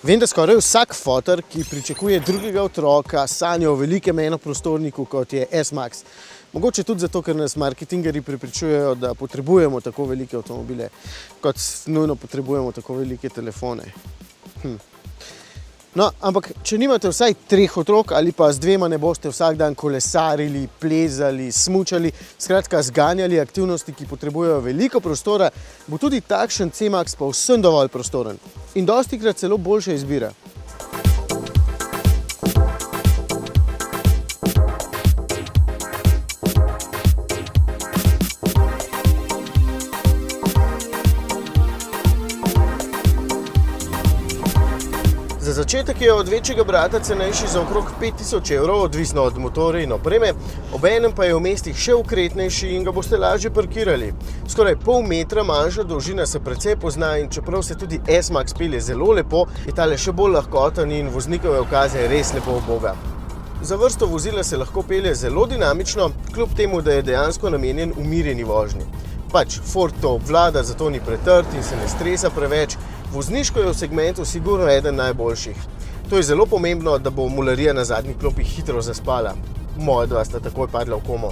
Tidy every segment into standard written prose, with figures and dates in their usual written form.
Vem, da skoraj vsak fotor, ki pričakuje drugega otroka, sanja o velikem enoprostorniku, kot je S-Max. Mogoče tudi zato, ker nas marketingerji prepričujejo, da potrebujemo tako velike avtomobile, kot nujno potrebujemo tako velike telefone. No, ampak če nimate vsaj 3 otrok ali pa z 2 ne boste vsak dan kolesarili, plezali, smučali, skratka zganjali aktivnosti, ki potrebujejo veliko prostora, bo tudi takšen C-Max povsem dovolj prostoren in dostikrat celo boljša izbira. Za začetek je od večjega brata cenejši za okrog 5000 evrov, odvisno od motorja in opreme, obenem pa je v mestih še ukretnejši in ga boste lažje parkirali. Skoraj pol metra manjša dolžina se precej pozna in čeprav se tudi S-Max pelje zelo lepo, je tale še bolj lahkoten in voznikove ukaze res lepo uboga. Za vrsto vozila se lahko pelje zelo dinamično, kljub temu, da je dejansko namenjen umirjeni vožnji. Pač Ford to obvlada, zato ni pretrd in se ne stresa preveč. Vozniško je v segmentu sigurno eden najboljših. To je zelo pomembno, da bo mularija na zadnji klopi hitro zaspala. Moja dva sta takoj padla v komo.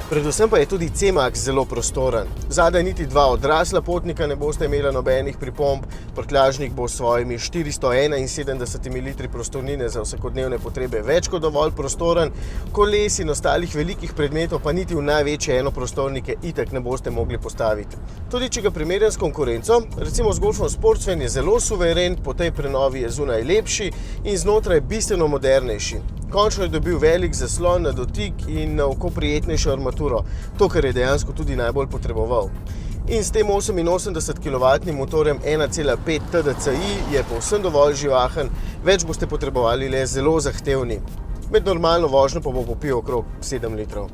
Predvsem pa je tudi C-Max zelo prostoren. Zadaj niti 2 odrasla potnika ne boste imela nobenih pripomb, prtljažnik bo s svojimi 471 litri prostornine za vsakodnevne potrebe več kot dovolj prostoren, koles in ostalih velikih predmetov pa niti v največje enoprostornike itak ne boste mogli postaviti. Tudi če ga primerjam s konkurenco, recimo z Golfom Sportsvan je zelo suveren, po tej prenovi je zunaj lepši in znotraj bistveno modernejši. Končno je dobil velik zaslon na dotik in na oko prijetnejšo armaturo, to, kar je dejansko tudi najbolj potreboval. In s tem 88 kW motorjem 1,5 TDCi je povsem dovolj živahen, več boste potrebovali le zelo zahtevni. Med normalno vožnjo pa bo popil okrog 7 litrov.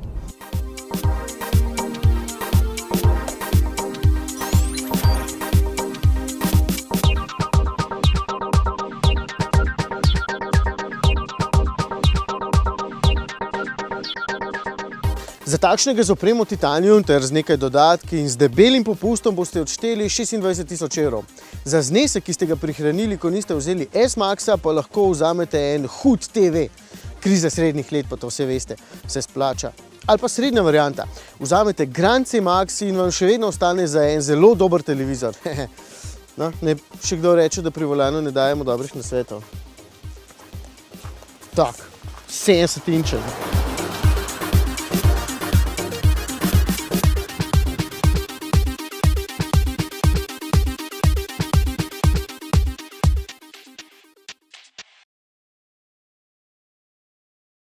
Za takšnega z opremo titanium ter z nekaj dodatki in z debelim popustom boste odšteli 26 000 evrov. Za znesek, ki ste ga prihranili, ko niste vzeli S-Maxa, pa lahko vzamete en hud TV. Kriza srednjih let, pa to vse veste, se splača. Ali pa srednja varianta. Vzamete Grand C-Max in vam še vedno ostane za en zelo dober televizor. No, ne še kdo reče, da pri volanu ne dajemo dobrih nasvetov. Tak, 70 inčev.